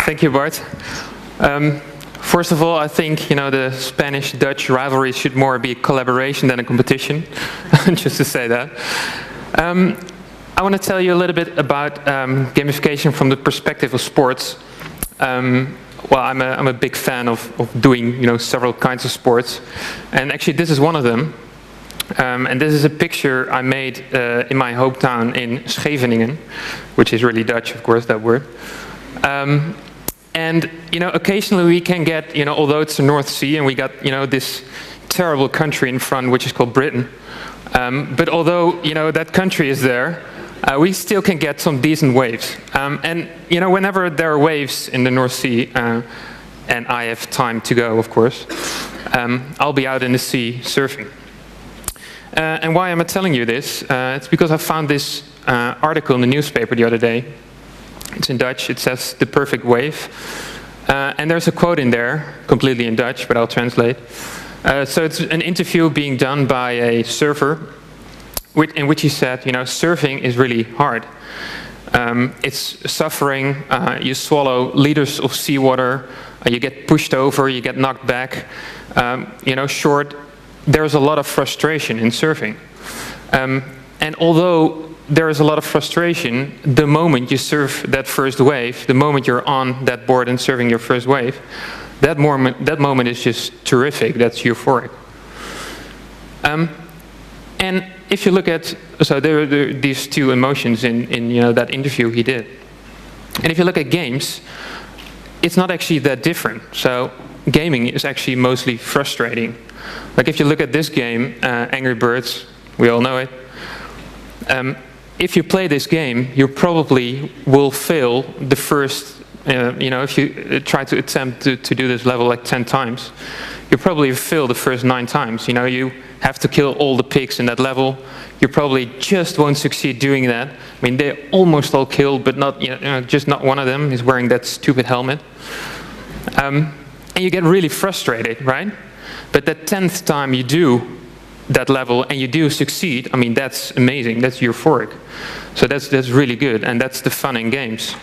Thank you, Bart. First of all, I think the Spanish-Dutch rivalry should more be a collaboration than a competition. Just to say that. I want to tell you a little bit about gamification from the perspective of sports. Well, I'm a big fan of doing several kinds of sports, and actually this is one of them. And this is a picture I made in my hometown in Scheveningen, which is really Dutch, of course, that word. And occasionally we can get, although it's the North Sea and we got, this terrible country in front, which is called Britain. But although, that country is there, we still can get some decent waves. And, whenever there are waves in the North Sea, and I have time to go, of course, I'll be out in the sea surfing. And why am I telling you this? It's because I found this article in the newspaper the other day. It's in Dutch. It says "the perfect wave," and there's a quote in there, completely in Dutch, but I'll translate. So it's an interview being done by a surfer, in which he said, surfing is really hard. It's suffering. You swallow liters of seawater. You get pushed over. You get knocked back. Short. There's a lot of frustration in surfing. And although there is a lot of frustration, the moment you surf that first wave, the moment you're on that board and surfing your first wave, that moment is just terrific. That's euphoric. And if you look at, so there are these two emotions in that interview he did. And if you look at games, it's not actually that different. So gaming is actually mostly frustrating. Like if you look at this game, Angry Birds, we all know it. If you play this game, you probably will fail the first, if you try to attempt to do this level like 10 times, you probably fail the first 9 times. You have to kill all the pigs in that level. You probably just won't succeed doing that. I mean, they're almost all killed, but not, just not one of them is wearing that stupid helmet. And you get really frustrated, right? But that 10th time you do that level and you do succeed, I mean, that's amazing. That's euphoric. So that's really good, and that's the fun in games.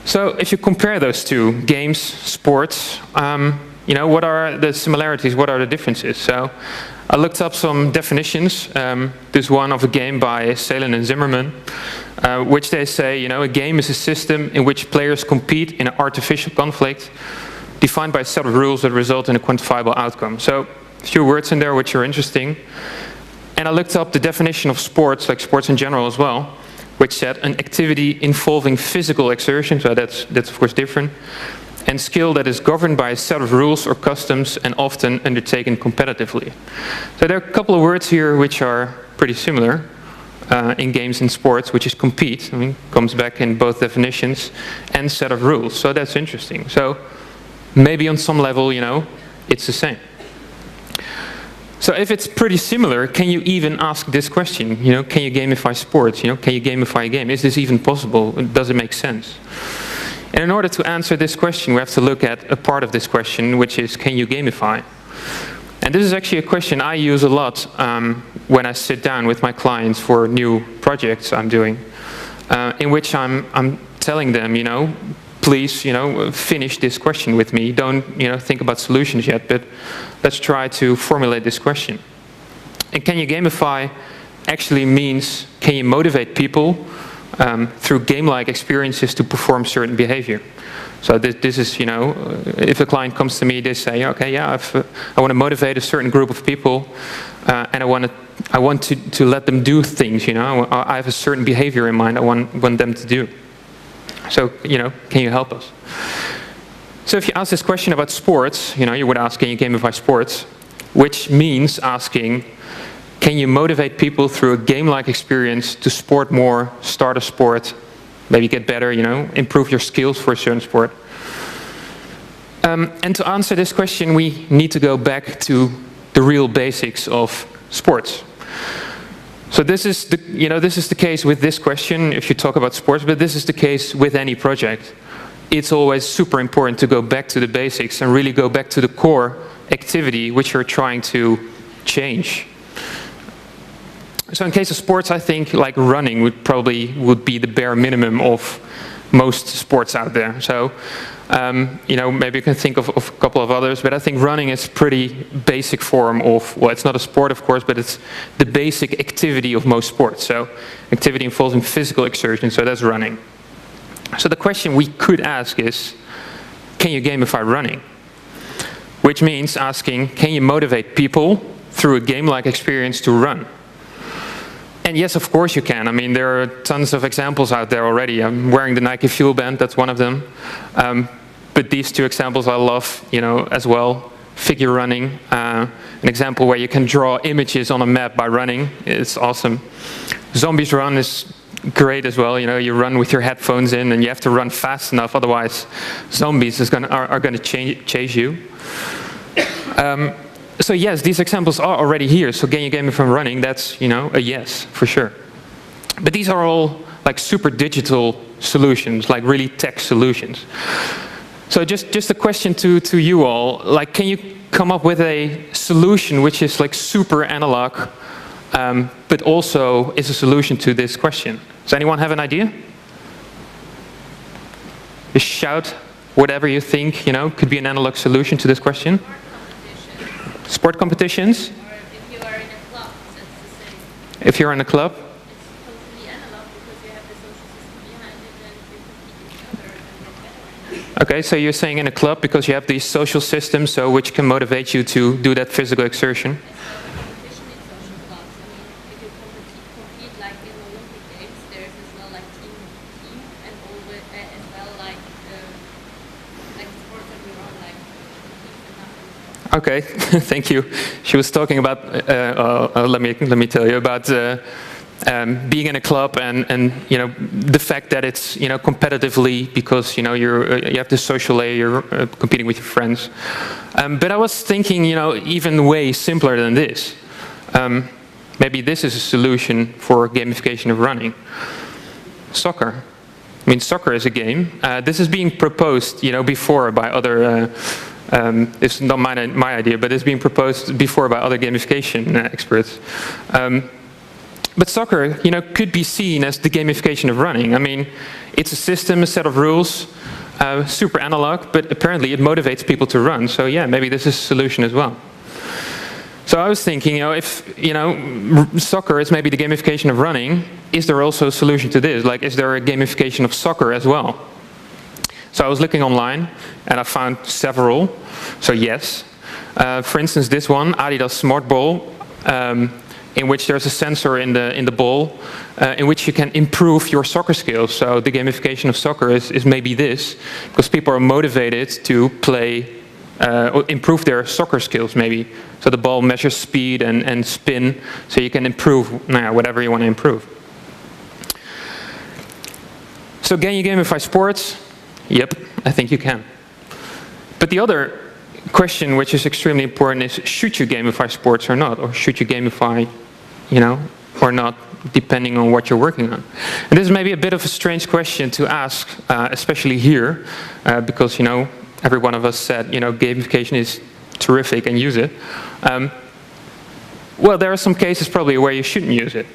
So if you compare those two, games, sports, what are the similarities? What are the differences? So I looked up some definitions. There's one of a game by Salen and Zimmerman, which they say, a game is a system in which players compete in an artificial conflict defined by a set of rules that result in a quantifiable outcome. So a few words in there which are interesting. And I looked up the definition of sports, like sports in general as well, which said an activity involving physical exertion, so that's of course different, and skill that is governed by a set of rules or customs and often undertaken competitively. So there are a couple of words here which are pretty similar in games and sports, which is compete, comes back in both definitions, and set of rules. So that's interesting. So maybe on some level, it's the same. So if it's pretty similar, can you even ask this question? Can you gamify sports? Can you gamify a game? Is this even possible? Does it make sense? And in order to answer this question, we have to look at a part of this question, which is, can you gamify? And this is actually a question I use a lot when I sit down with my clients for new projects I'm doing, in which I'm telling them, please, finish this question with me. Don't, think about solutions yet, but let's try to formulate this question. And can you gamify actually means, can you motivate people through game-like experiences to perform certain behavior? So this is, if a client comes to me, they say, okay, yeah, I want to motivate a certain group of people, and I want to let them do things, I have a certain behavior in mind I want them to do. So, can you help us? So if you ask this question about sports, you would ask, can you gamify sports? Which means asking, can you motivate people through a game-like experience to sport more, start a sport, maybe get better, improve your skills for a certain sport? And to answer this question, we need to go back to the real basics of sports. So this is the case with this question if you talk about sports, but this is the case with any project. It's always super important to go back to the basics and really go back to the core activity which you're trying to change. So in case of sports, I think like running would be the bare minimum of most sports out there. So, maybe you can think of a couple of others, but I think running is pretty basic form of, well, it's not a sport, of course, but it's the basic activity of most sports. So, activity involving physical exertion, so that's running. So the question we could ask is, can you gamify running? Which means asking, can you motivate people through a game-like experience to run? And yes, of course you can. I mean, there are tons of examples out there already. I'm wearing the Nike Fuel Band, that's one of them. But these two examples I love, as well. Figure running, an example where you can draw images on a map by running. It's awesome. Zombies Run is great as well. You run with your headphones in, and you have to run fast enough, otherwise zombies are going to chase you. So yes, these examples are already here. So can you gamify running? That's a yes for sure. But these are all like super digital solutions, like really tech solutions. So just a question to you all, like, can you come up with a solution which is like super analog, but also is a solution to this question? Does anyone have an idea? Just shout whatever you think, could be an analog solution to this question. Sport competitions? Or if you are in a club, that's the same. If you're in a club? It's totally analog because you have the social system behind it and you compete each other and get better. Okay, so you're saying in a club because you have these social systems, so which can motivate you to do that physical exertion? Competition in social clubs. I mean, if you compete like in Olympic Games, there's as well like team and always as well like sports that we run like teams and nothing. Okay, thank you. She was talking about, let me tell you about being in a club and the fact that it's competitively because you have this social layer, you're competing with your friends. But I was thinking even way simpler than this. Maybe this is a solution for gamification of running. Soccer. I mean, soccer is a game. This is being proposed before by other. It's not my idea, but it's being proposed before by other gamification experts. But soccer, could be seen as the gamification of running. I mean, it's a system, a set of rules, super analog, but apparently it motivates people to run. So yeah, maybe this is a solution as well. So I was thinking, if soccer is maybe the gamification of running, is there also a solution to this? Like, is there a gamification of soccer as well? So I was looking online, and I found several. So yes, for instance, this one, Adidas Smart Ball, in which there's a sensor in the ball, in which you can improve your soccer skills. So the gamification of soccer is maybe this, because people are motivated to play, or improve their soccer skills maybe. So the ball measures speed and spin, so you can improve whatever you want to improve. So can you gamify sports? Yep, I think you can. But the other question, which is extremely important, is should you gamify sports or not? Or should you gamify, or not, depending on what you're working on? And this is maybe a bit of a strange question to ask, especially here, because, every one of us said, gamification is terrific and use it. Well, there are some cases probably where you shouldn't use it.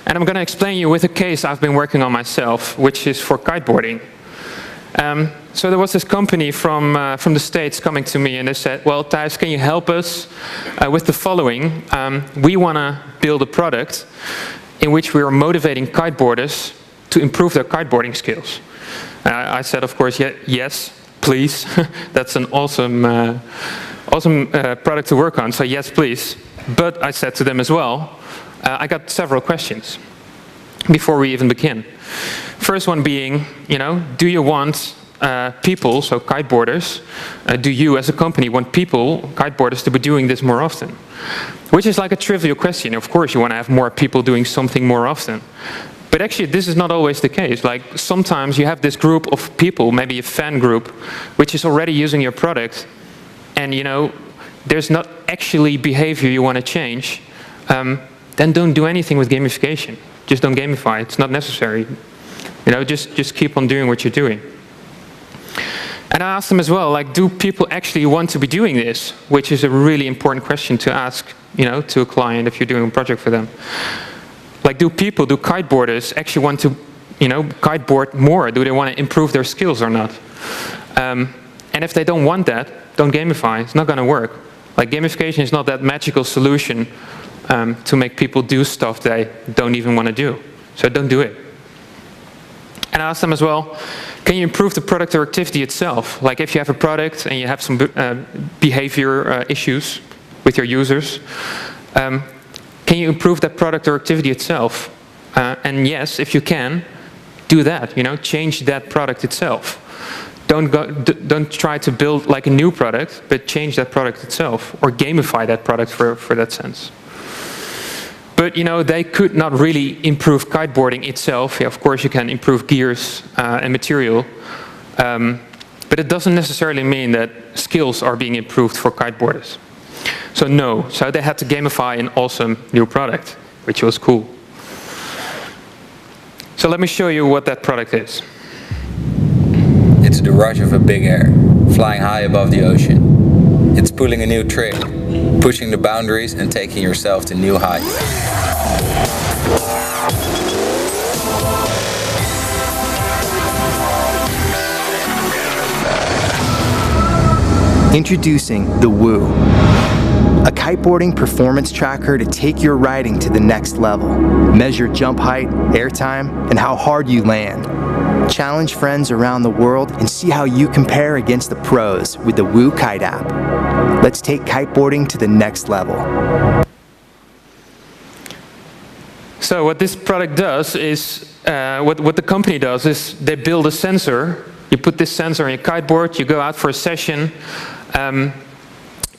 And I'm going to explain you with a case I've been working on myself, which is for kiteboarding. So there was this company from the States coming to me, and they said, well, Thijs, can you help us with the following? We want to build a product in which we are motivating kiteboarders to improve their kiteboarding skills. I said, of course, yes, please. That's an awesome product to work on, so yes, please. But I said to them as well, I got several questions before we even begin. First one being, do you want people, so kiteboarders, do you as a company want kiteboarders to be doing this more often? Which is like a trivial question. Of course you want to have more people doing something more often. But actually this is not always the case. Like sometimes you have this group of people, maybe a fan group, which is already using your product, and there's not actually behavior you want to change, then don't do anything with gamification. Just don't gamify. It's not necessary. Just keep on doing what you're doing. And I asked them as well, like, do people actually want to be doing this? Which is a really important question to ask, to a client if you're doing a project for them. Like, do kiteboarders actually want to, kiteboard more? Do they want to improve their skills or not? And if they don't want that, don't gamify. It's not going to work. Like, gamification is not that magical solution to make people do stuff they don't even want to do. So don't do it. And I asked them as well, can you improve the product or activity itself? Like, if you have a product and you have some behavior issues with your users, can you improve that product or activity itself? And yes, if you can, do that. Change that product itself. Don't try to build like a new product, but change that product itself, or gamify that product for that sense. But they could not really improve kiteboarding itself. Yeah, of course you can improve gears and material, but it doesn't necessarily mean that skills are being improved for kiteboarders. So no, so they had to gamify an awesome new product, which was cool. So let me show you what that product is. It's the rush of a big air, flying high above the ocean. It's pulling a new trick, pushing the boundaries and taking yourself to new heights. Introducing the Woo, a kiteboarding performance tracker to take your riding to the next level. Measure jump height, airtime, and how hard you land. Challenge friends around the world and see how you compare against the pros with the Woo Kite app. Let's take kiteboarding to the next level. So what this product does is, what the company does is they build a sensor. You put this sensor on your kiteboard, you go out for a session,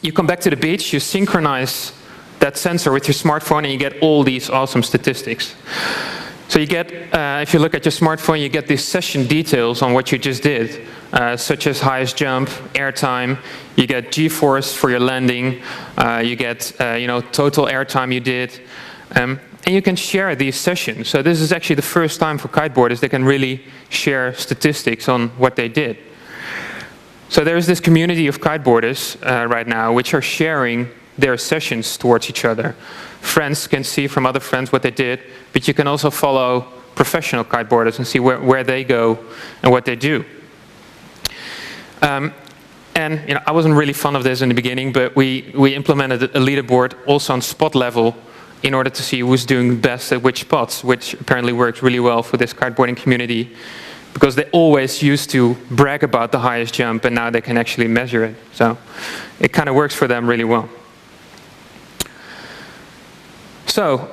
you come back to the beach, you synchronize that sensor with your smartphone, and you get all these awesome statistics. So you get, if you look at your smartphone, you get these session details on what you just did, such as highest jump, airtime, you get G-force for your landing, you get total airtime you did, and you can share these sessions. So this is actually the first time for kiteboarders they can really share statistics on what they did. So there's this community of kiteboarders right now which are sharing their sessions towards each other. Friends can see from other friends what they did, but you can also follow professional kiteboarders and see where they go and what they do. And I wasn't really fond of this in the beginning, but we implemented a leaderboard also on spot level in order to see who's doing best at which spots, which apparently works really well for this kiteboarding community, because they always used to brag about the highest jump, and now they can actually measure it. So it kind of works for them really well. So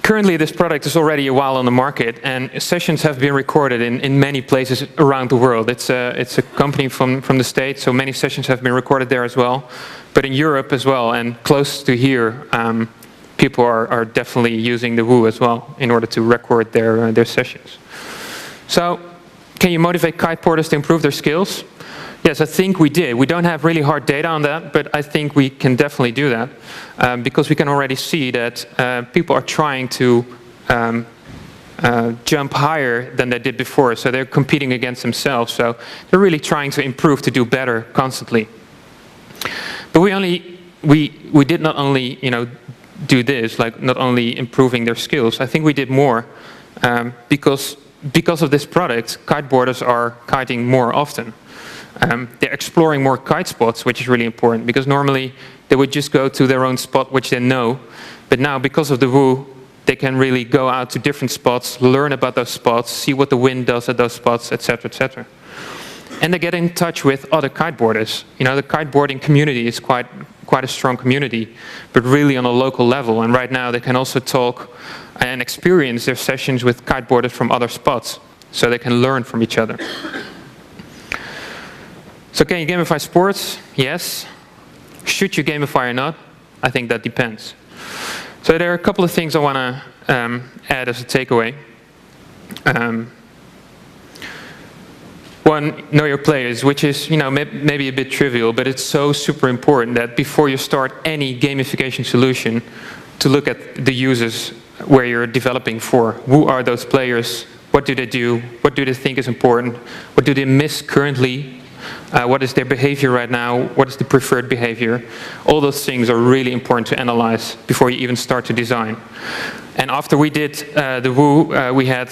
currently this product is already a while on the market, and sessions have been recorded in many places around the world. It's a company from the States, so many sessions have been recorded there as well. But in Europe as well, and close to here, people are definitely using the Woo as well in order to record their sessions. So, can you motivate kiteboarders to improve their skills? Yes, I think we did. We don't have really hard data on that, but I think we can definitely do that because we can already see that people are trying to jump higher than they did before. So they're competing against themselves. So they're really trying to improve, to do better constantly. But we did not only do this, like not only improving their skills. I think we did more because of this product, kiteboarders are kiting more often. They're exploring more kite spots, which is really important, because normally they would just go to their own spot, which they know. But now, because of the Woo, they can really go out to different spots, learn about those spots, see what the wind does at those spots, etc., etc. And they get in touch with other kiteboarders. The kiteboarding community is quite a strong community, but really on a local level. And right now, they can also talk and experience their sessions with kiteboarders from other spots, so they can learn from each other. So can you gamify sports? Yes. Should you gamify or not? I think that depends. So there are a couple of things I want to add as a takeaway. One, know your players, which is maybe a bit trivial, but it's so super important that before you start any gamification solution, to look at the users where you're developing for. Who are those players? What do they do? What do they think is important? What do they miss currently? what is their behavior right now, what is the preferred behavior. All those things are really important to analyze before you even start to design. And after we did the Woo, we had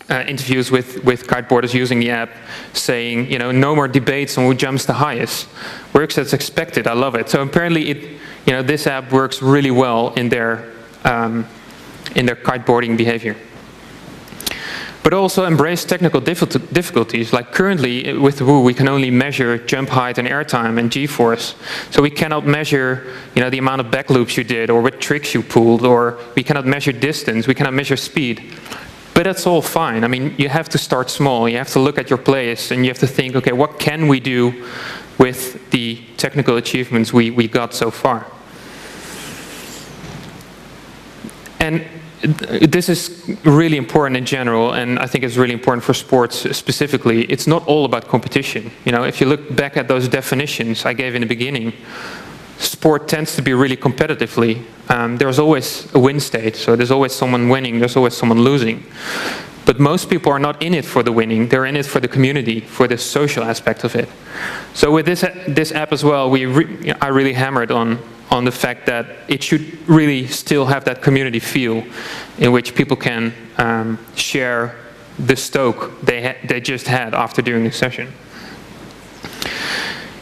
interviews with kiteboarders using the app, saying, no more debates on who jumps the highest. Works as expected. I love it. So apparently, this app works really well in their kiteboarding behavior. But also embrace technical difficulties. Like currently with Woo, we can only measure jump height and airtime and G-force. So we cannot measure, the amount of back loops you did, or what tricks you pulled, or we cannot measure distance. We cannot measure speed. But that's all fine. I mean, you have to start small. You have to look at your plays, and you have to think, okay, what can we do with the technical achievements we got so far? And this is really important in general, and I think it's really important for sports specifically. It's not all about competition. If you look back at those definitions I gave in the beginning, sport tends to be really competitively. There's always a win state, so there's always someone winning, there's always someone losing. But most people are not in it for the winning, they're in it for the community, for the social aspect of it. So with this app as well, I really hammered on the fact that it should really still have that community feel in which people can share the stoke they just had after doing a session.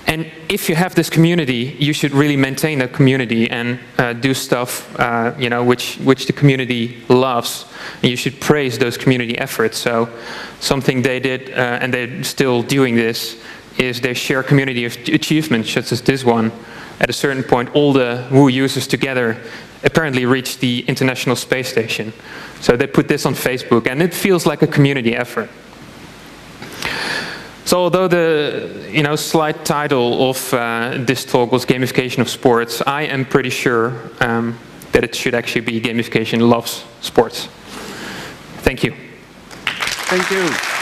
And if you have this community, you should really maintain that community and do stuff which the community loves. And you should praise those community efforts. So something they did, and they're still doing this, is they share community achievements, such as this one. At a certain point, all the Woo users together apparently reached the International Space Station. So they put this on Facebook, and it feels like a community effort. So although the slight title of this talk was Gamification of Sports, I am pretty sure that it should actually be Gamification Loves Sports. Thank you. Thank you.